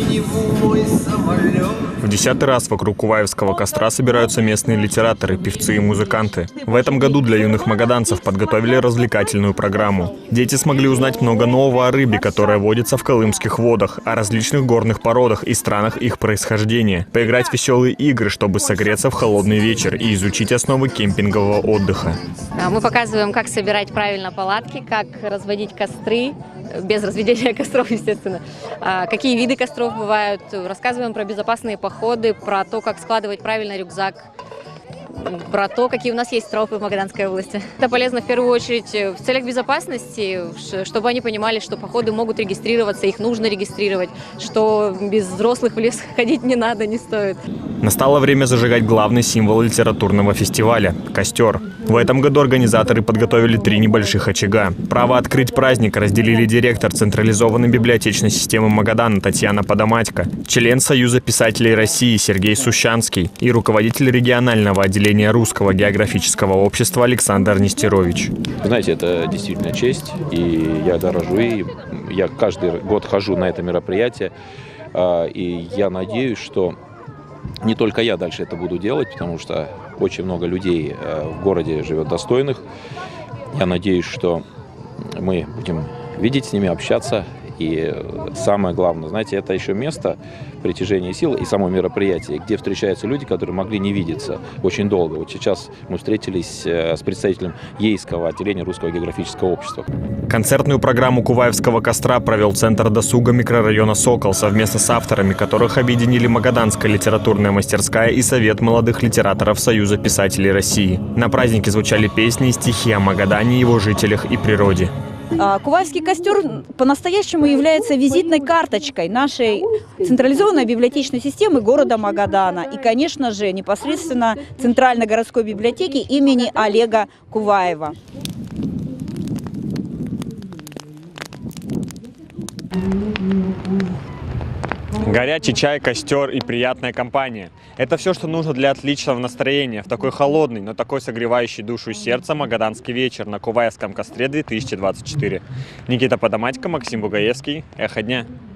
синеву мой самолет. В 10-й раз вокруг Куваевского костра собираются местные литераторы, певцы и музыканты. В этом году для юных магаданцев подготовили развлекательную программу. Дети смогли узнать много нового о рыбе, которая водится в колымских водах, о различных горных породах и странах их происхождения, поиграть в веселые игры, чтобы согреться в холодный вечер и изучить основы кемпингового отдыха. Мы показываем, как собирать правильно палатки, как разводить костры, без разведения костров, естественно, какие виды костров бывают, рассказываем про безопасные походы, про то, как складывать правильно рюкзак, про то, какие у нас есть тропы в Магаданской области. Это полезно в первую очередь в целях безопасности, чтобы они понимали, что походы могут регистрироваться, их нужно регистрировать, что без взрослых в лес ходить не надо, не стоит. Настало время зажигать главный символ литературного фестиваля – костер. В этом году организаторы подготовили 3 небольших очага. Право открыть праздник разделили директор централизованной библиотечной системы Магадана Татьяна Подоматько, член Союза писателей России Сергей Сущанский и руководитель регионального отделения Русского географического общества Александр Нестерович. Знаете, это действительно честь, и я дорожу, и я каждый год хожу на это мероприятие, и я надеюсь, что не только я дальше это буду делать, потому что очень много людей в городе живет достойных. Я надеюсь, что мы будем видеть с ними, общаться. И самое главное, знаете, это еще место притяжения сил и само мероприятие, где встречаются люди, которые могли не видеться очень долго. Вот сейчас мы встретились с представителем Ейского отделения Русского географического общества. Концертную программу Куваевского костра провел Центр досуга микрорайона «Сокол» совместно с авторами, которых объединили Магаданская литературная мастерская и Совет молодых литераторов Союза писателей России. На празднике звучали песни и стихи о Магадане, его жителях и природе. Куваевский костер по-настоящему является визитной карточкой нашей централизованной библиотечной системы города Магадана и, конечно же, непосредственно Центральной городской библиотеки имени Олега Куваева. Горячий чай, костер и приятная компания. Это все, что нужно для отличного настроения в такой холодный, но такой согревающий душу и сердце магаданский вечер на Куваевском костре 2024. Никита Подоматько, Максим Бугаевский. Эхо дня.